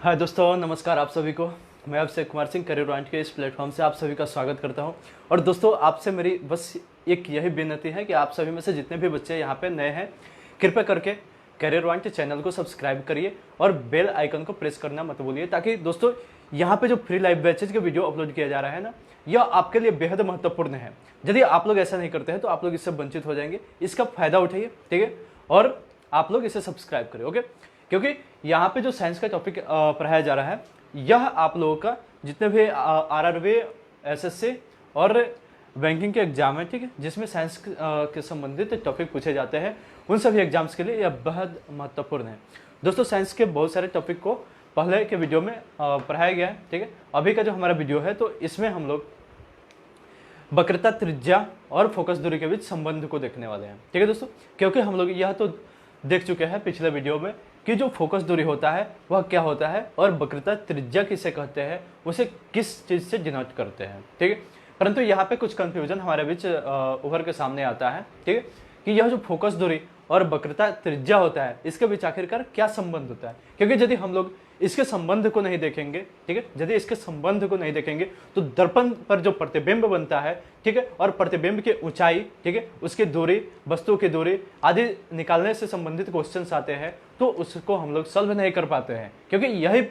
हाय दोस्तों, नमस्कार आप सभी को। मैं आपसे कुमार सिंह करियर पॉइंट के इस प्लेटफॉर्म से आप सभी का स्वागत करता हूं। और दोस्तों, आपसे मेरी बस एक यही विनती है कि आप सभी में से जितने भी बच्चे यहां पे नए हैं, कृपया करके करियर पॉइंट चैनल को सब्सक्राइब करिए और बेल आइकन को प्रेस करना मत भूलिए, ताकि दोस्तों यहाँ पे जो फ्री लाइव बैचेज के वीडियो अपलोड किया जा रहा है ना, यह आपके लिए बेहद महत्वपूर्ण है। यदि आप लोग ऐसा नहीं करते हैं तो आप लोग इससे वंचित हो जाएंगे। इसका फायदा उठाइए, ठीक है, और आप लोग इसे सब्सक्राइब करिए, ओके। क्योंकि यहाँ पे जो साइंस का टॉपिक पढ़ाया जा रहा है, यह आप लोगों का जितने भी आरआरबी, एसएससी और बैंकिंग के एग्जाम है, ठीक है, जिसमें साइंस के संबंधित टॉपिक पूछे जाते हैं, उन सभी एग्जाम्स के लिए यह बेहद महत्वपूर्ण है। दोस्तों, साइंस के बहुत सारे टॉपिक को पहले के वीडियो में पढ़ाया गया है, ठीक है। अभी का जो हमारा वीडियो है, तो इसमें हम लोग वक्रता, त्रिज्या और फोकस दूरी के बीच संबंध को देखने वाले हैं, ठीक है दोस्तों। क्योंकि हम लोग यह तो देख चुके हैं पिछले वीडियो में कि जो फोकस दूरी होता है वह क्या होता है, और वक्रता त्रिज्या किसे कहते हैं, उसे किस चीज से डिनोट करते हैं, ठीक है। परंतु यहाँ पे कुछ कंफ्यूजन हमारे बीच उभर के सामने आता है, ठीक है, कि यह जो फोकस दूरी और वक्रता त्रिज्या होता है, इसके बीच आखिरकार क्या संबंध होता है। क्योंकि यदि हम लोग इसके संबंध को नहीं देखेंगे, ठीक है, यदि इसके संबंध को नहीं देखेंगे तो दर्पण पर जो प्रतिबिंब बनता है, ठीक है, और प्रतिबिंब की ऊंचाई, ठीक है, उसकी दूरी, वस्तु की दूरी आदि निकालने से संबंधित क्वेश्चंस आते हैं, तो उसको हम लोग सॉल्व नहीं कर पाते हैं। क्योंकि यही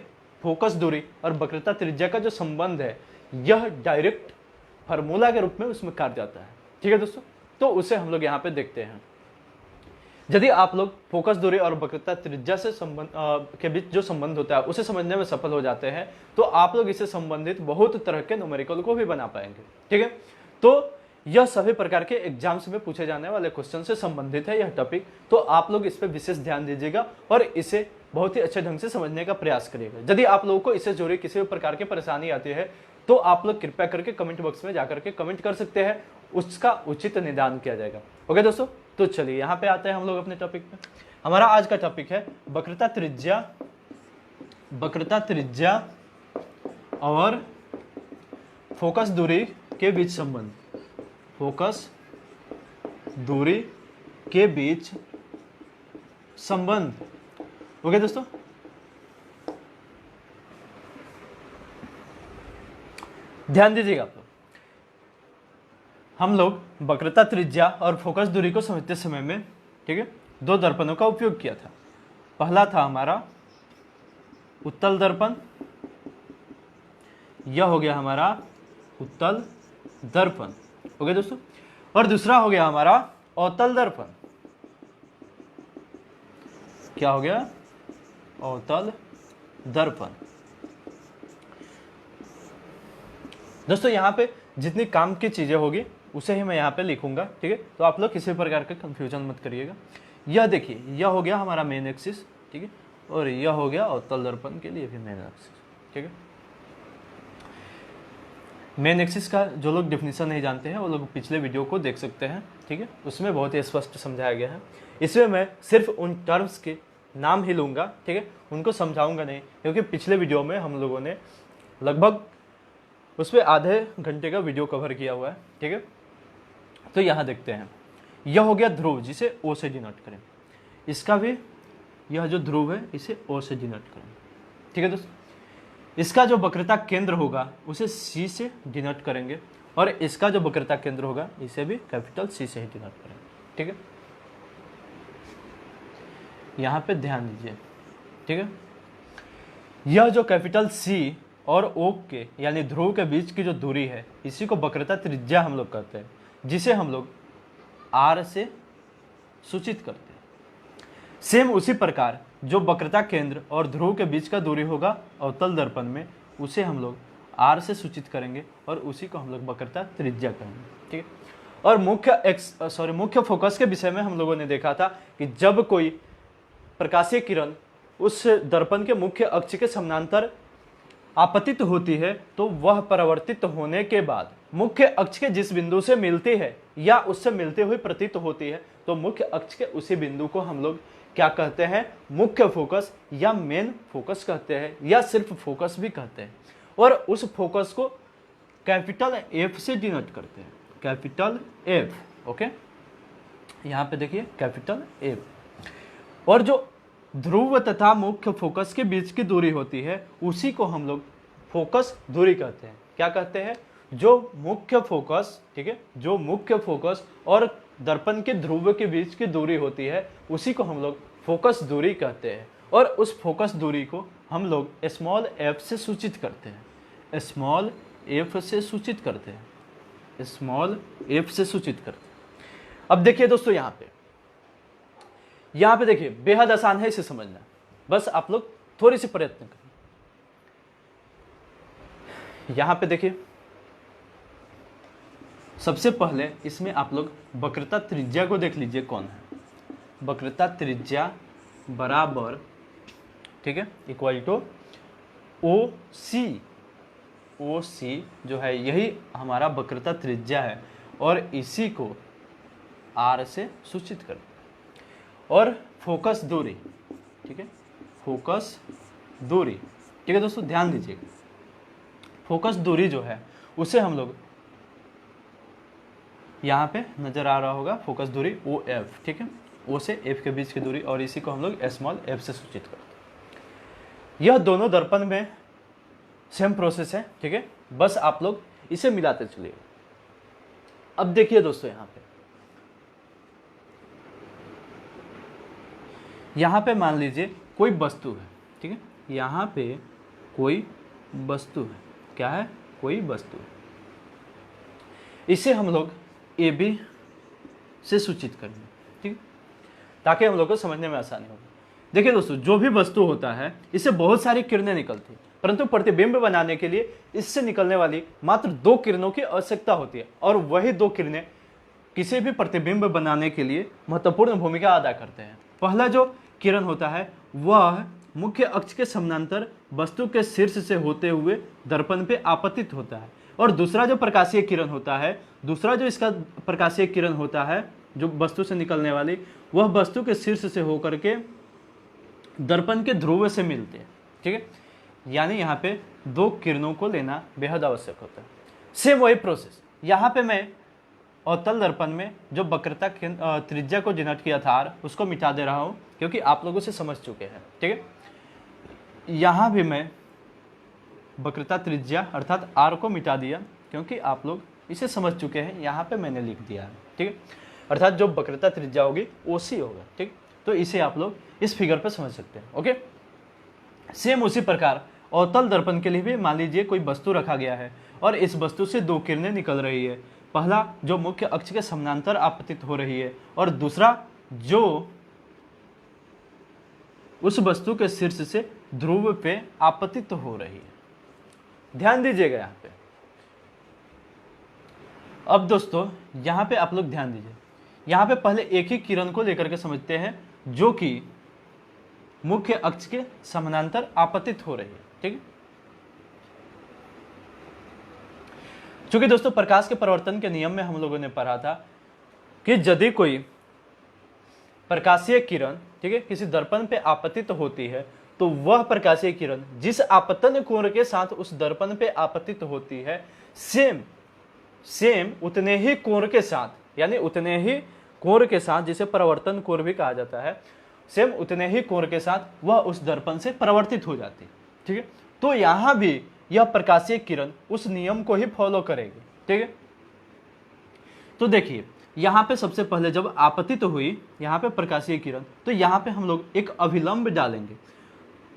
फोकस दूरी और वक्रता त्रिज्या का जो संबंध है, यह डायरेक्ट फार्मूला के रूप में उसमें कार्य जाता है, ठीक है दोस्तों। तो उसे हम लोग यहाँ पे देखते हैं। यदि आप लोग फोकस दूरी और वक्रता त्रिज्या से संबंध के बीच जो संबंध होता है उसे समझने में सफल हो जाते हैं, तो आप लोग इससे संबंधित बहुत तरह के न्यूमेरिकल को भी बना पाएंगे, ठीक है। तो यह सभी प्रकार के एग्जाम्स में पूछे जाने वाले क्वेश्चन से संबंधित है यह टॉपिक। तो आप लोग इस पर विशेष ध्यान दीजिएगा और इसे बहुत ही अच्छे ढंग से समझने का प्रयास करिएगा। यदि आप लोगों को इससे जुड़ी किसी भी प्रकार की परेशानी आती है, तो आप लोग कृपया करके कमेंट बॉक्स में जाकर के कमेंट कर सकते हैं, उसका उचित निदान किया जाएगा, ओके दोस्तों। तो चलिए यहाँ पे आते हैं हम लोग अपने टॉपिक पे। हमारा आज का टॉपिक है वक्रता त्रिज्या और फोकस दूरी के बीच संबंध। फोकस दूरी के बीच संबंध, ओके दोस्तों। ध्यान दीजिएगा आप लोग। हम लोग वक्रता, त्रिज्या और फोकस दूरी को समझते समय में, ठीक है, दो दर्पणों का उपयोग किया था। पहला था हमारा उत्तल दर्पण, यह हो गया हमारा उत्तल दर्पण, ओके दोस्तों। और दूसरा हो गया हमारा अवतल दर्पण। क्या हो गया? अवतल दर्पण। दोस्तों, यहाँ पे जितनी काम की चीजें होगी उसे ही मैं यहाँ पे लिखूंगा, ठीक है। तो आप लोग किसी प्रकार का कंफ्यूजन मत करिएगा। यह देखिए, यह हो गया हमारा मेन एक्सिस, ठीक है, और यह हो गया अवतल दर्पण के लिए भी मेन एक्सिस, ठीक है। मेन एक्सिस का जो लोग डेफिनेशन नहीं जानते हैं वो लोग पिछले वीडियो को देख सकते हैं, ठीक है, उसमें बहुत ही स्पष्ट समझाया गया है। इसमें मैं सिर्फ उन टर्म्स के नाम ही लूंगा, ठीक है, उनको समझाऊंगा नहीं, क्योंकि पिछले वीडियो में हम लोगों ने लगभग उस पर आधे घंटे का वीडियो कवर किया हुआ है, ठीक है। तो यहाँ देखते हैं, यह हो गया ध्रुव, जिसे ओ से डिनोट करें। इसका भी यह जो ध्रुव है इसे ओ से डिनोट करें, ठीक है दोस्तों। इसका जो वक्रता केंद्र होगा उसे सी से डिनोट करेंगे, और इसका जो वक्रता केंद्र होगा इसे भी कैपिटल सी से ही डिनोट करेंगे, ठीक है। यहाँ पे ध्यान दीजिए, ठीक है। यह जो कैपिटल सी और ओ के यानी ध्रुव के बीच की जो दूरी है, इसी को वक्रता त्रिज्या हम लोग कहते हैं, जिसे हम लोग आर से सूचित करते हैं। सेम उसी प्रकार जो वक्रता केंद्र और ध्रुव के बीच का दूरी होगा अवतल दर्पण में, उसे हम लोग आर से सूचित करेंगे और उसी को हम लोग वक्रता त्रिज्या कहेंगे, ठीक है। और मुख्य फोकस के विषय में हम लोगों ने देखा था कि जब कोई प्रकाशीय किरण उस दर्पण के मुख्य अक्ष के समानांतर आपतित होती है, तो वह परावर्तित होने के बाद मुख्य अक्ष के जिस बिंदु से मिलती है या उससे मिलते हुए प्रतीत होती है, तो मुख्य अक्ष के उसी बिंदु को हम लोग क्या कहते हैं? मुख्य फोकस या मेन फोकस कहते हैं, या सिर्फ फोकस भी कहते हैं। और उस फोकस को कैपिटल एफ से डिनोट करते हैं, कैपिटल एफ, ओके। यहाँ पे देखिए कैपिटल एफ। और जो ध्रुव तथा मुख्य फोकस के बीच की दूरी होती है, उसी को हम लोग फोकस दूरी कहते हैं। क्या कहते हैं? जो मुख्य फोकस, ठीक है, जो मुख्य फोकस और दर्पण के ध्रुव के बीच की दूरी होती है, उसी को हम लोग फोकस दूरी कहते हैं। और उस फोकस दूरी को हम लोग स्मॉल एफ से सूचित करते हैं, स्मॉल एफ से सूचित करते हैं, स्मॉल एफ से सूचित करते हैं। अब देखिए दोस्तों, यहां पे देखिए बेहद आसान है इसे समझना, बस आप लोग थोड़ी सी प्रयत्न करें। यहां पे देखिए, सबसे पहले इसमें आप लोग वक्रता त्रिज्या को देख लीजिए कौन है। वक्रता त्रिज्या बराबर, ठीक है, इक्वल टू ओ सी जो है यही हमारा वक्रता त्रिज्या है, और इसी को आर से सूचित करते हैं। और फोकस दूरी, ठीक है, फोकस दूरी, ठीक है दोस्तों, ध्यान दीजिएगा, फोकस दूरी जो है उसे हम लोग यहाँ पे नजर आ रहा होगा, फोकस दूरी ओ एफ, ठीक है, ओ से एफ के बीच की दूरी, और इसी को हम लोग स्मॉल एफ से सूचित करते हैं। यह दोनों दर्पण में सेम प्रोसेस है, ठीक है, बस आप लोग इसे मिलाते चलिए। अब देखिए दोस्तों, यहाँ पे मान लीजिए कोई वस्तु है, ठीक है, यहाँ पे कोई वस्तु है, क्या है? कोई वस्तु है। इसे हम लोग ए बी से सूचित करेंगे, ठीक है, ताकि हम लोग को समझने में आसानी होगी। देखिए दोस्तों, जो भी वस्तु होता है इससे बहुत सारी किरणें निकलती हैं, परंतु प्रतिबिंब बनाने के लिए इससे निकलने वाली मात्र 2 किरणों की आवश्यकता होती है, और वही 2 किरणें किसी भी प्रतिबिंब बनाने के लिए महत्वपूर्ण भूमिका अदा करते हैं। पहला जो किरण होता है वह मुख्य अक्ष के समानांतर वस्तु के शीर्ष से होते हुए दर्पण पे आपतित होता है, और दूसरा जो प्रकाशीय किरण होता है, दूसरा जो इसका प्रकाशीय किरण होता है जो वस्तु से निकलने वाली, वह वस्तु के शीर्ष से होकर के दर्पण के ध्रुव से मिलते हैं, ठीक है। यानी यहाँ पे 2 किरणों को लेना बेहद आवश्यक होता है। सेम वही प्रोसेस यहाँ पे मैं अवतल दर्पण में जो वक्रता त्रिज्या को डिनोट किया था आर, उसको मिटा दे रहा हूँ क्योंकि आप लोगों से समझ चुके हैं, ठीक है। यहाँ भी मैं वक्रता त्रिज्या अर्थात आर को मिटा दिया क्योंकि आप लोग इसे समझ चुके हैं, यहाँ पे मैंने लिख दिया है, ठीक है। अर्थात जो वक्रता त्रिज्या होगी ओसी होगा, ठीक। तो इसे आप लोग इस फिगर पे समझ सकते हैं, ओके। सेम उसी प्रकार अवतल दर्पण के लिए भी मान लीजिए कोई वस्तु रखा गया है और इस वस्तु से 2 किरणें निकल रही है। पहला जो मुख्य अक्ष के समानांतर आपतित हो रही है और दूसरा जो उस वस्तु के शीर्ष से ध्रुव पे आपतित हो रही है। ध्यान दीजिएगा यहाँ पे। अब दोस्तों यहाँ पे आप लोग ध्यान दीजिए, यहाँ पे पहले एक ही किरण को लेकर के समझते हैं जो कि मुख्य अक्ष के समानांतर आपतित हो रही है, ठीक है। चूंकि दोस्तों प्रकाश के परिवर्तन के नियम में हम लोगों ने पढ़ा था कि यदि कोई प्रकाशीय किरण, ठीक है, किसी दर्पण पे आपतित होती है तो वह प्रकाशीय किरण जिस आपतन कोण के साथ उस दर्पण पे आपतित होती है सेम उतने ही कोण के साथ, यानी उतने ही कोण के साथ, जिसे परावर्तन कोण भी कहा जाता है, सेम उतने ही कोण के साथ वह उस दर्पण से परावर्तित हो जाती है, ठीक है। तो यहां भी यह प्रकाशीय किरण उस नियम को ही फॉलो करेगी, ठीक है। तो देखिए यहां पे सबसे पहले जब आपतित हुई यहां पे प्रकाशीय किरण, तो यहां पे हम लोग एक अभिलंब डालेंगे,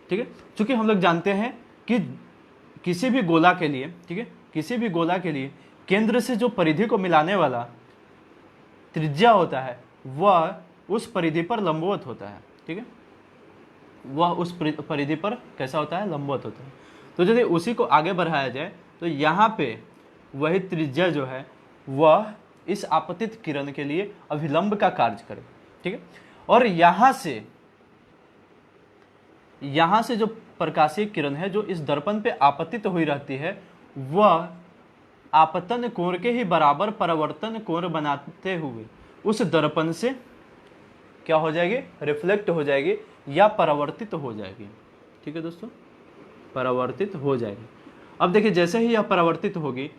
ठीक है। क्योंकि हम लोग जानते हैं कि किसी भी गोला के लिए, ठीक है, किसी भी गोला के लिए केंद्र से जो परिधि को मिलाने वाला त्रिज्या होता है वह उस परिधि पर लंबवत होता है, ठीक है। वह उस परिधि पर कैसा होता है? लंबवत होता है। तो यदि उसी को आगे बढ़ाया जाए तो यहाँ पे वही त्रिज्या जो है वह इस आपतित किरण के लिए अभिलंब का कार्य करे, ठीक है। और यहाँ से जो प्रकाशीय किरण है जो इस दर्पण पे आपतित हुई रहती है वह आपतन कोण के ही बराबर परावर्तन कोण बनाते हुए उस दर्पण से क्या हो जाएगी? रिफ्लेक्ट हो जाएगी या परावर्तित हो जाएगी, ठीक है दोस्तों, परावर्तित हो जाएगी। अब देखिए जैसे ही यह परावर्तित होगी,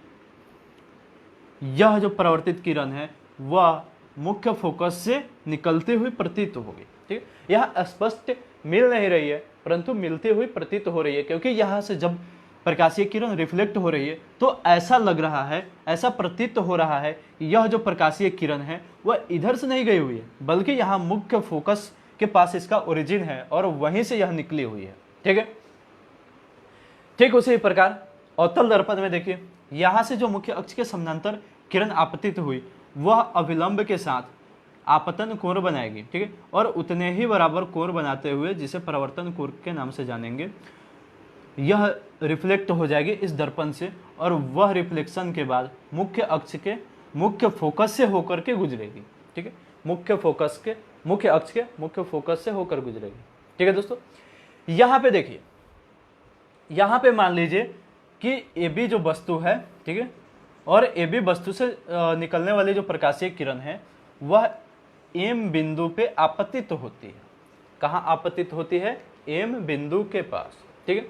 यह जो परावर्तित किरण है वह मुख्य फोकस से निकलती हुई प्रतीत होगी। ठीक है, यह स्पष्ट मिल नहीं रही है परंतु मिलती हुई प्रतीत हो रही है, क्योंकि यहाँ से जब प्रकाशीय किरण रिफ्लेक्ट हो रही है तो ऐसा लग रहा है, ऐसा प्रतीत हो रहा है कि यह जो प्रकाशीय किरण है वह इधर से नहीं गई हुई है, बल्कि यहाँ मुख्य फोकस के पास इसका ओरिजिन है और वहीं से यह निकली हुई है। ठीक है, ठीक उसी प्रकार अवतल दर्पण में देखिए, यहाँ से जो मुख्य अक्ष के समानांतर किरण आपतित हुई वह अविलंब के साथ आपतन कोण बनाएगी। ठीक है, और उतने ही बराबर कोण बनाते हुए, जिसे परावर्तन कोण के नाम से जानेंगे, यह रिफ्लेक्ट हो जाएगी इस दर्पण से और वह रिफ्लेक्शन के बाद मुख्य अक्ष के मुख्य फोकस से होकर के गुजरेगी। ठीक है, मुख्य अक्ष के मुख्य फोकस से होकर गुजरेगी। ठीक है दोस्तों, यहाँ पे देखिए, यहाँ पे मान लीजिए कि ए बी जो वस्तु है, ठीक है, और ए बी वस्तु से निकलने वाली जो प्रकाशीय किरण है वह एम बिंदु पे आपतित होती है। कहाँ आपतित होती है? एम बिंदु के पास। ठीक है,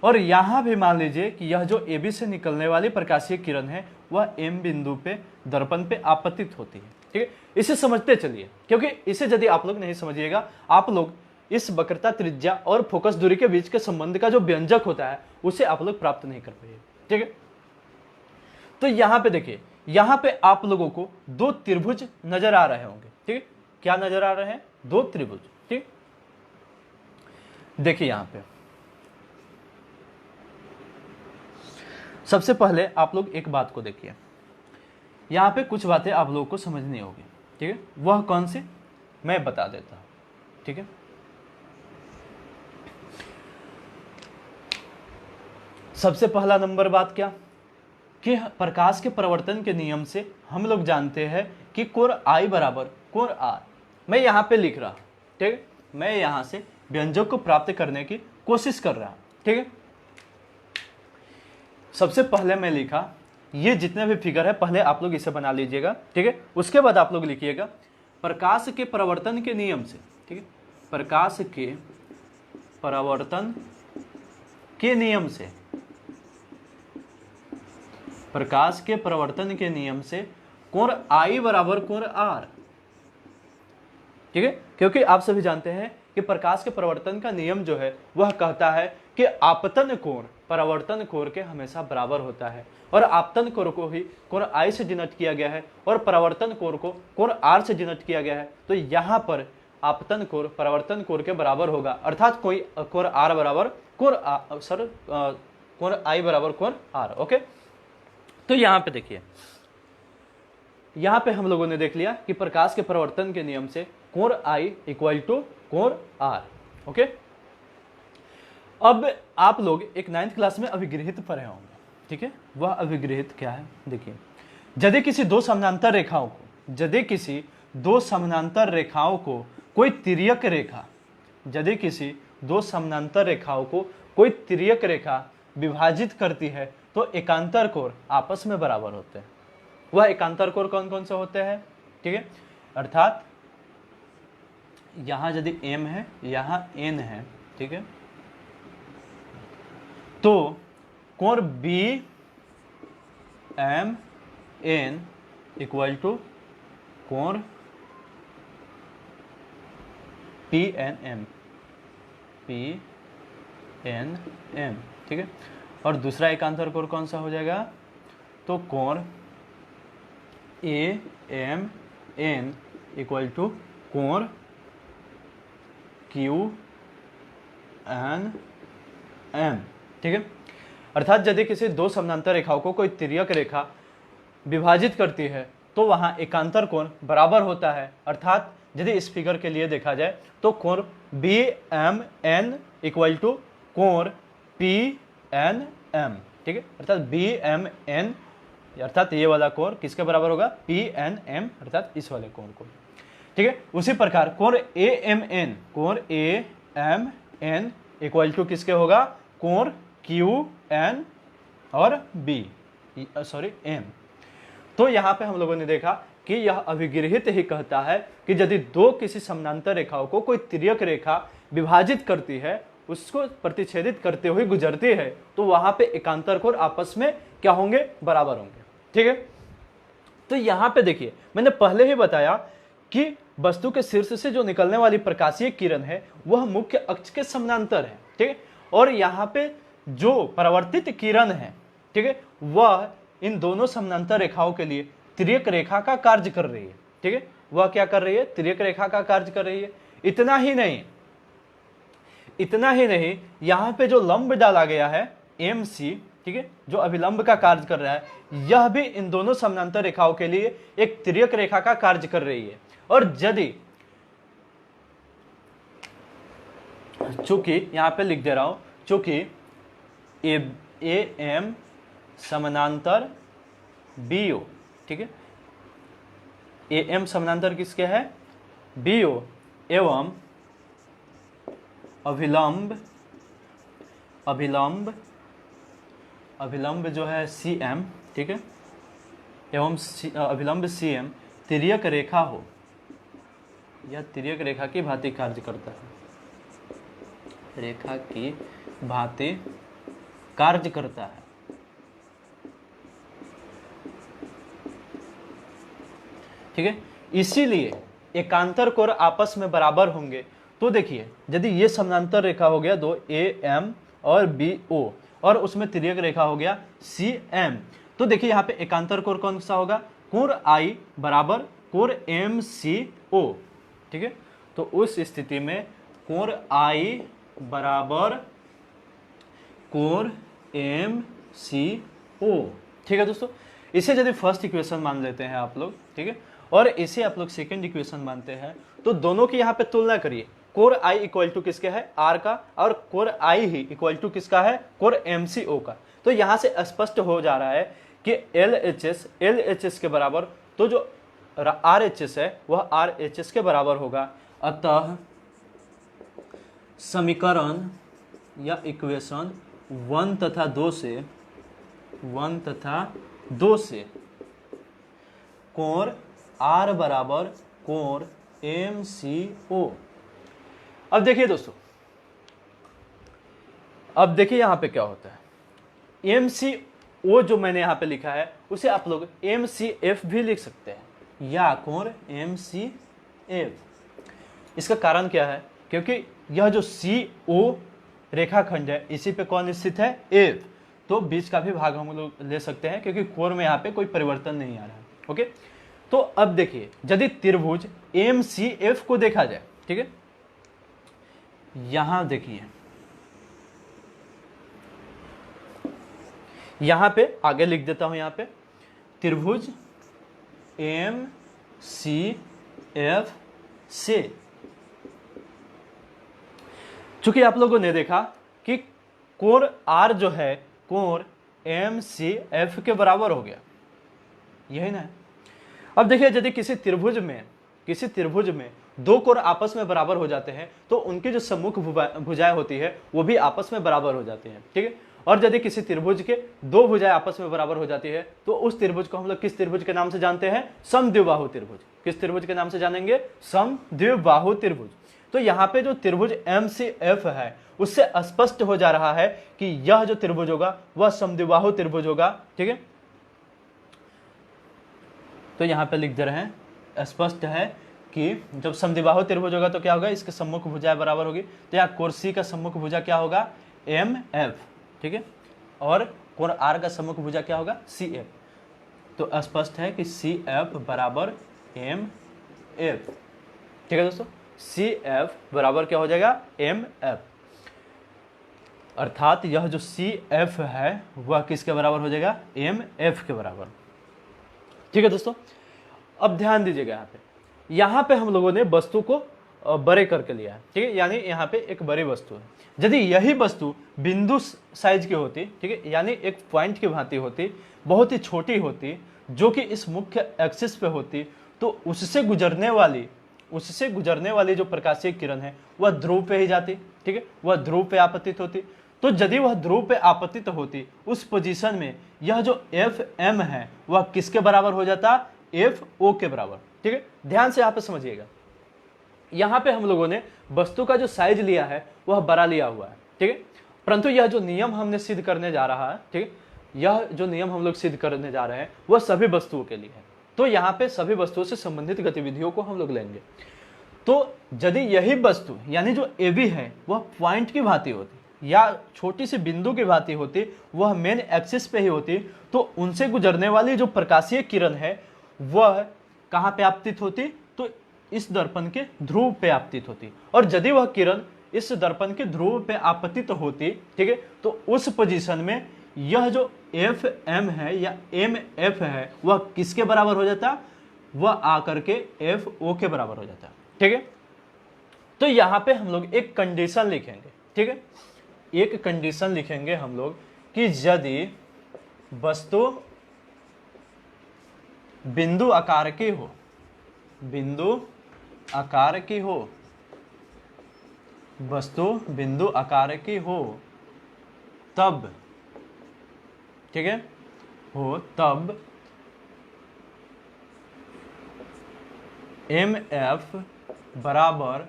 और यहाँ भी मान लीजिए कि यह जो ए बी से निकलने वाली प्रकाशीय किरण है वह एम बिंदु पे दर्पण पे आपतित होती है। ठीक है, इसे समझते चलिए, क्योंकि इसे यदि आप लोग नहीं समझिएगा, आप लोग इस वक्रता त्रिज्या और फोकस दूरी के बीच के संबंध का जो व्यंजक होता है उसे आप लोग प्राप्त नहीं कर पाएंगे। ठीक है, तो यहाँ पे देखिए, यहाँ पे आप लोगों को दो त्रिभुज नजर आ रहे होंगे। ठीक है, क्या नजर आ रहे हैं? दो त्रिभुज। ठीक, देखिए यहाँ पे सबसे पहले आप लोग एक बात को देखिए, यहाँ पे कुछ बातें आप लोगों को समझनी होगी। ठीक है, वह कौन सी मैं बता देता हूं। ठीक है, सबसे पहला नंबर बात क्या कि प्रकाश के परिवर्तन के नियम से हम लोग जानते हैं कि कोण I बराबर कोण R। मैं यहाँ पे लिख रहा हूँ। ठीक है, मैं यहाँ से व्यंजक को प्राप्त करने की कोशिश कर रहा हूँ। ठीक है, सबसे पहले मैं लिखा, ये जितने भी फिगर है पहले आप लोग इसे बना लीजिएगा। ठीक है, उसके बाद आप लोग लिखिएगा प्रकाश के परिवर्तन के नियम से। ठीक है, प्रकाश के परिवर्तन के नियम से, प्रकाश के परिवर्तन के नियम से कोण I बराबर कोण R। ठीक है, क्योंकि आप सभी जानते हैं कि प्रकाश के परिवर्तन का नियम जो है वह कहता है कि आपतन कोण परावर्तन कोण के हमेशा बराबर होता है, और आपतन कोण को ही कोण I से डिनोट किया गया है और परावर्तन कोण को कोण R से डिनोट किया गया है। तो यहाँ पर आपतन कोण परावर्तन कोण के बराबर होगा, अर्थात कोई कोण R बराबर कोण I बराबर कोण R। ओके, तो यहाँ पे देखिए, यहाँ पे हम लोगों ने देख लिया कि प्रकाश के परिवर्तन के नियम से कोण I इक्वल टू कोण R। ओके, अब आप लोग एक 9th क्लास में अभिगृहित पढ़े होंगे। ठीक है, वह अभिगृहित क्या है? देखिए, यदि किसी दो समानांतर रेखाओं को कोई तिर्यक रेखा, यदि किसी दो समानांतर रेखाओं को कोई तिर्यक रेखा विभाजित करती है तो एकांतर कोण आपस में बराबर होते हैं। वह एकांतर कोण कौन कौन से होते हैं? ठीक है, अर्थात यहां यदि M है, यहां N है, ठीक है, तो कोण BMN इक्वल टू कोण PNM। ठीक है, और दूसरा एकांतर कोण कौन सा हो जाएगा? तो कोण AMN इक्वल टू कोण QNM। ठीक है, अर्थात यदि किसी दो समानांतर रेखाओं को कोई तिर्यक रेखा विभाजित करती है तो वहां एकांतर कोण बराबर होता है। अर्थात यदि इस फिगर के लिए देखा जाए तो कोण BMN इक्वल टू कोण PNM। ठीक है, अर्थात BMN अर्थात ये वाला कोण किसके बराबर होगा? PNM, अर्थात इस वाले कोण को। ठीक है, उसी प्रकार कोण AMN इक्वल टू किसके होगा? कोण QN और M। तो यहाँ पे हम लोगों ने देखा कि यह अभिगृहित ही कहता है कि यदि दो किसी समानांतर रेखाओं को कोई तिर्यक रेखा विभाजित करती है, उसको प्रतिच्छेदित करते हुए गुजरती है, तो वहां पे एकांतर कोण आपस में क्या होंगे? बराबर होंगे। ठीक है, तो यहां पे देखिए मैंने पहले ही बताया कि वस्तु के शीर्ष से जो निकलने वाली प्रकाशीय किरण है वह मुख्य अक्ष के समानांतर है, ठीक है। और यहाँ पे जो परावर्तित किरण है, ठीक है, वह इन दोनों समानांतर रेखाओं के लिए तिर्यक रेखा का कार्य कर रही है, ठीक है। वह क्या कर रही है? तिर्यक रेखा का कार्य कर रही है। इतना ही नहीं, यहाँ पे जो लंब डाला गया है MC, ठीक है, जो अभिलंब का कार्य कर रहा है, यह भी इन दोनों समानांतर रेखाओं के लिए एक तिर्यक रेखा का कार्य कर रही है। और यदि, चूंकि यहां पे लिख दे रहा हूं, चूंकि AM समानांतर BO, ठीक है, AM समानांतर किसके है? BO एवं अभिलंब जो है CM, ठीक है, एवं अभिलंब CM तिर्यक रेखा हो, यह तिर्यक रेखा की भांति कार्य करता है, रेखा की भांति कार्य करता है, ठीक है। इसीलिए एकांतर कोण आपस में बराबर होंगे। तो देखिए यदि ये समानांतर रेखा हो गया दो AM और BO और उसमें तिर्यक रेखा हो गया CM, तो देखिए यहाँ पे एकांतर कोण कौन सा होगा? कोण I बराबर कोण MCO, ठीक है। तो उस स्थिति में कोण I बराबर कोण MCO, ठीक है दोस्तों। इसे यदि फर्स्ट इक्वेशन मान लेते हैं आप लोग, ठीक है, और इसे आप लोग सेकंड इक्वेशन मानते हैं, तो दोनों की यहाँ पे तुलना करिए। कोण I इक्वल टू किसके है? R का, और कोण I ही इक्वल टू किसका है? कोण MCO का। तो यहाँ से स्पष्ट हो जा रहा है कि LHS के बराबर, तो जो RHS है वह RHS के बराबर होगा। अतः समीकरण या इक्वेशन 1 तथा 2 से कोण R बराबर कोण MCO। अब देखिए दोस्तों, अब देखिए यहां पे क्या होता है। MCO जो मैंने यहां पे लिखा है उसे आप लोग MCF भी लिख सकते हैं, या कोण MCF। इसका कारण क्या है? क्योंकि यह जो CO रेखाखंड है इसी पे कौन स्थित है? F। तो बीच का भी भाग हम लोग ले सकते हैं क्योंकि कोण में यहाँ पे कोई परिवर्तन नहीं आ रहा है। ओके, तो अब देखिए यदि त्रिभुज MCF को देखा जाए, ठीक है, यहां देखिए, यहां पे आगे लिख देता हूं, यहां पे त्रिभुज MCF से, चूंकि आप लोगों ने देखा कि कोण R जो है कोण MCF के बराबर हो गया, यही ना। अब देखिए यदि किसी त्रिभुज में दो कोण आपस में बराबर हो जाते हैं तो उनकी जो सम्मुख भुजाएं होती है वो भी आपस में बराबर हो जाती हैं, ठीक है। और यदि किसी त्रिभुज के दो भुजाएं आपस में बराबर हो जाती है तो उस त्रिभुज को हम लोग किस त्रिभुज के नाम से जानते हैं? समद्विबाहु त्रिभुज। किस त्रिभुज के नाम से जानेंगे? समद्विबाहु त्रिभुज। तो यहाँ पे जो त्रिभुज MCF है उससे स्पष्ट हो जा रहा है कि यह जो त्रिभुज होगा वह समद्विबाहु त्रिभुज होगा, ठीक है। तो यहाँ पे लिख दे रहे हैं, स्पष्ट है कि जब समद्विबाहु त्रिभुज होगा तो क्या होगा? इसके सम्मुख भुजाएं बराबर होगी। तो यहाँ कोण C का सम्मुख भुजा क्या होगा? MF, ठीक है, और कोण R का सम्मुख भुजा क्या होगा? CF। तो स्पष्ट है कि CF बराबर MF, ठीक है दोस्तों। CF बराबर क्या हो जाएगा? MF। अर्थात यह जो CF है वह किसके बराबर हो जाएगा? MF के बराबर, ठीक है दोस्तों। अब ध्यान दीजिएगा, यहाँ पे हम लोगों ने वस्तु को बड़े करके लिया है, ठीक है, यानी यहाँ पे एक बड़ी वस्तु है। यदि यही वस्तु बिंदु साइज की होती, ठीक है, यानी एक पॉइंट की भांति होती, बहुत ही छोटी होती, जो कि इस मुख्य एक्सिस पे होती, तो उससे गुजरने वाली जो प्रकाशीय किरण है वह ध्रुव पे ही जाती, ठीक है, वह ध्रुव पे आपतित होती। तो यदि वह ध्रुव पे आपतित होती उस पोजीशन में यह जो FM है वह किसके बराबर हो जाता? FO के बराबर, ठीक है। ध्यान से यहाँ पे समझिएगा, यहाँ पे हम लोगों ने वस्तु का जो साइज लिया है वह बड़ा लिया हुआ है, ठीक है, परंतु यह जो नियम हमने सिद्ध करने जा रहा है, ठीक है, यह जो नियम हम लोग सिद्ध करने जा रहे हैं वह सभी वस्तुओं के लिए है। तो यहाँ पे सभी वस्तुओं से संबंधित गतिविधियों को हम लोग लेंगे। तो यदि यही वस्तु यानी जो ए बी है वह पॉइंट की भांति होती या छोटी सी बिंदु की भांति होती, वह मेन एक्सिस पे ही होती, तो उनसे गुजरने वाली जो प्रकाशीय किरण है वह कहाँ पे आपतित होती, तो इस दर्पण के ध्रुव पे आपतित होती। और यदि वह किरण इस दर्पण के ध्रुव पे आपतित होती, ठीक है, तो उस पोजीशन में यह जो एफ एम है या एम एफ है वह किसके बराबर हो जाता, वह आकर के एफ ओ के बराबर हो जाता। ठीक है, तो यहां पे हम लोग एक कंडीशन लिखेंगे। ठीक है, एक कंडीशन लिखेंगे हम लोग कि यदि वस्तु बिंदु आकार की हो, बिंदु आकार की हो, वस्तु बिंदु आकार की हो तब, ठीक है, हो तब एम एफ बराबर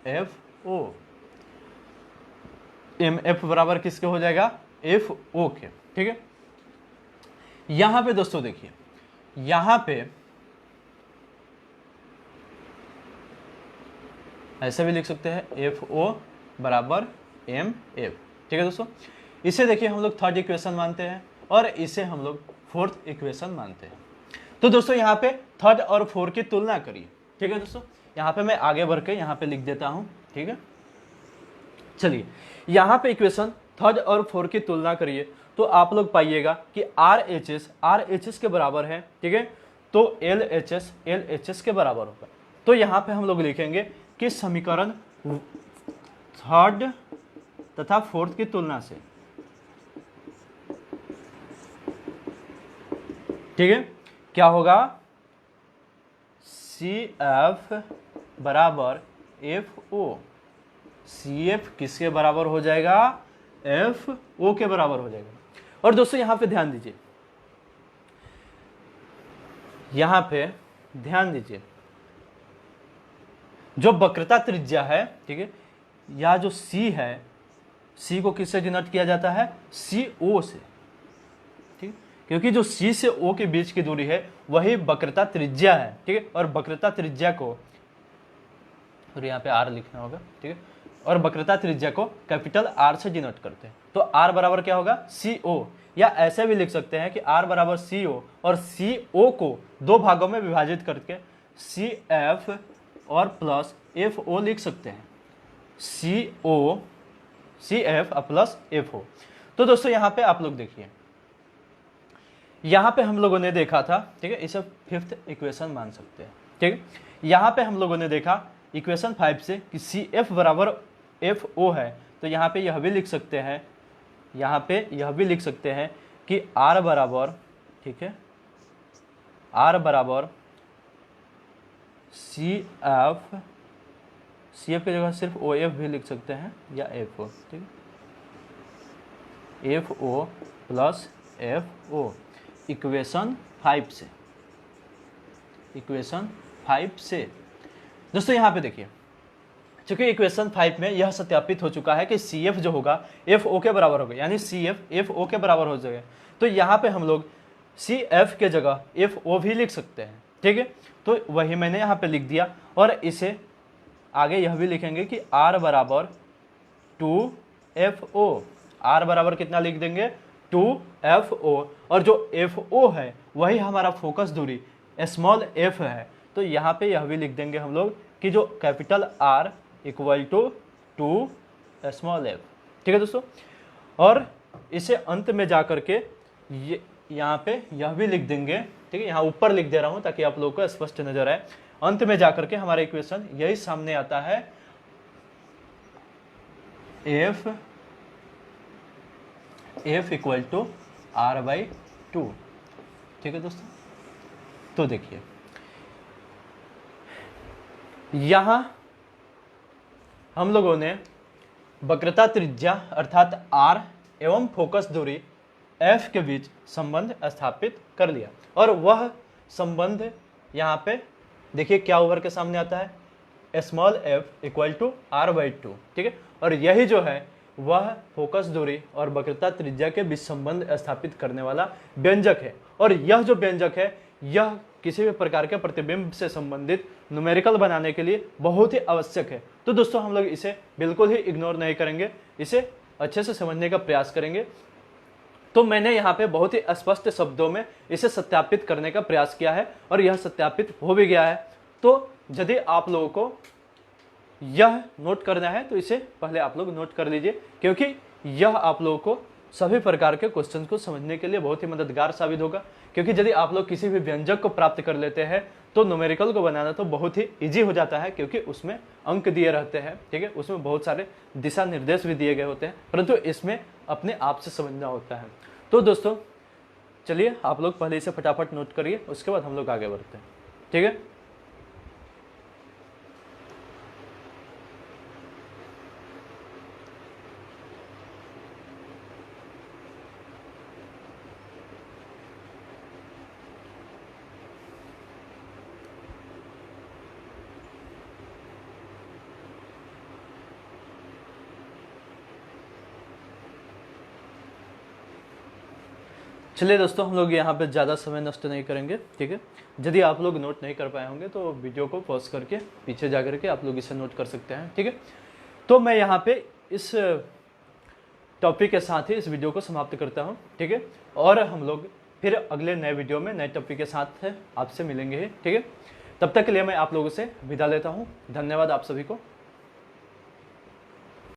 एफ ओ। एम एफ बराबर किसके हो जाएगा, एफ ओ के। ठीक है, यहां पे दोस्तों देखिए, यहां पे ऐसे भी लिख सकते हैं एफ ओ बराबर एम एफ। ठीक है दोस्तों, इसे देखिए हम लोग थर्ड इक्वेशन मानते हैं और इसे हम लोग फोर्थ इक्वेशन मानते हैं। तो दोस्तों यहाँ पे थर्ड और फोर्थ की तुलना करिए। ठीक है दोस्तों, यहाँ पे मैं आगे बढ़ के यहाँ पे लिख देता हूँ। ठीक है, चलिए यहाँ पे इक्वेशन थर्ड और फोर्थ की तुलना करिए तो आप लोग पाइएगा कि आर एच एस के बराबर है। ठीक है, तो एल एच एस के बराबर होगा। तो यहाँ पे हम लोग लिखेंगे कि समीकरण थर्ड तथा फोर्थ की तुलना से, ठीक है, क्या होगा, सी एफ बराबर एफ ओ। सी एफ किसके बराबर हो जाएगा, एफ ओ के बराबर हो जाएगा। और दोस्तों यहां पे ध्यान दीजिए, यहां पे ध्यान दीजिए, जो वक्रता त्रिज्या है, ठीक है, या जो सी है, सी को किससे डिनोट किया जाता है, सी ओ से। ठीक, क्योंकि जो सी से ओ के बीच की दूरी है वही वक्रता त्रिज्या है। ठीक है, और वक्रता त्रिज्या को, और यहाँ पे आर लिखना होगा। ठीक है, और वक्रता त्रिज्या को कैपिटल आर से डिनोट करते हैं। तो आर बराबर क्या होगा, सी ओ, या ऐसे भी लिख सकते हैं कि आर बराबर सी ओ, और सी ओ को दो भागों में विभाजित करके सी एफ और प्लस एफ ओ लिख सकते हैं, C O, C F plus F O. तो दोस्तों यहाँ पे आप लोग देखिए, यहाँ पे हम लोगों ने देखा था, ठीक है, इसे फिफ्थ इक्वेशन मान सकते हैं। ठीक है, यहाँ पे हम लोगों ने देखा इक्वेशन 5 से कि सी एफ बराबर एफ ओ है। तो यहाँ पे यह भी लिख सकते हैं, यहाँ पे यह भी लिख सकते हैं कि आर बराबर, ठीक है, आर बराबर सी एफ की जगह सिर्फ ओ एफ भी लिख सकते हैं या एफ ओ। ठीक है, F O plus F O, equation 5 से, इक्वेशन 5 से। दोस्तों यहाँ पे देखिए, चूंकि इक्वेशन 5 में यह सत्यापित हो चुका है कि सी एफ जो होगा एफ ओ के बराबर होगा, यानी सी एफ ओ के बराबर हो जाएगा। तो यहाँ पे हम लोग सी एफ के जगह एफ ओ भी लिख सकते हैं। ठीक है, तो वही मैंने यहाँ पे लिख दिया, और इसे आगे यह भी लिखेंगे कि आर बराबर 2 एफ ओ। आर बराबर कितना लिख देंगे, 2 एफ ओ, और जो एफ ओ है वही हमारा फोकस दूरी स्मॉल एफ है। तो यहाँ पे यह भी लिख देंगे हम लोग कि जो capital R equal to 2 small F. ठीक है दोस्तों, और इसे अंत में जा करके ये यहाँ पे यह भी लिख देंगे। ठीक है, यहाँ ऊपर लिख दे रहा हूँ ताकि आप लोगों को स्पष्ट नजर आए। अंत में जाकर के हमारा इक्वेशन यही सामने आता है, F equal to R by 2। ठीक है दोस्तों, तो देखिए यहां हम लोगों ने वक्रता त्रिज्या अर्थात आर एवं फोकस दूरी एफ के बीच संबंध स्थापित कर लिया, और वह संबंध यहाँ पे देखिए क्या ओवर के सामने आता है, small F equal to R by 2। ठीक है, और यही जो है वह फोकस दूरी और वक्रता त्रिज्या के बीच संबंध स्थापित करने वाला व्यंजक है। और यह जो व्यंजक है यह किसी भी प्रकार के प्रतिबिंब से संबंधित न्यूमेरिकल बनाने के लिए बहुत ही आवश्यक है। तो दोस्तों हम लोग इसे बिल्कुल ही इग्नोर नहीं करेंगे, इसे अच्छे से समझने का प्रयास करेंगे। तो मैंने यहाँ पे बहुत ही स्पष्ट शब्दों में इसे सत्यापित करने का प्रयास किया है और यह सत्यापित हो भी गया है। तो यदि आप लोगों को यह नोट करना है तो इसे पहले आप लोग नोट कर लीजिए, क्योंकि यह आप लोगों को सभी प्रकार के क्वेश्चन को समझने के लिए बहुत ही मददगार साबित होगा। क्योंकि यदि आप लोग किसी भी व्यंजक को प्राप्त कर लेते हैं तो न्यूमेरिकल को बनाना तो बहुत ही इजी हो जाता है, क्योंकि उसमें अंक दिए रहते हैं, ठीक है, उसमें बहुत सारे दिशा निर्देश भी दिए गए होते हैं, परंतु इसमें अपने आप से समझना होता है। तो दोस्तों चलिए आप लोग पहले इसे फटाफट नोट करिए, उसके बाद हम लोग आगे बढ़ते हैं, ठीक है। चलिए दोस्तों हम लोग यहाँ पे ज़्यादा समय नष्ट नहीं करेंगे, ठीक है। यदि आप लोग नोट नहीं कर पाए होंगे तो वीडियो को पॉज करके पीछे जा करके आप लोग इसे नोट कर सकते हैं, ठीक है। तो मैं यहाँ पे इस टॉपिक के साथ ही इस वीडियो को समाप्त करता हूँ, ठीक है। और हम लोग फिर अगले नए वीडियो में नए टॉपिक के साथ आपसे मिलेंगे, ठीक है। तब तक के लिए मैं आप लोगों से विदा लेता हूँ। धन्यवाद आप सभी को।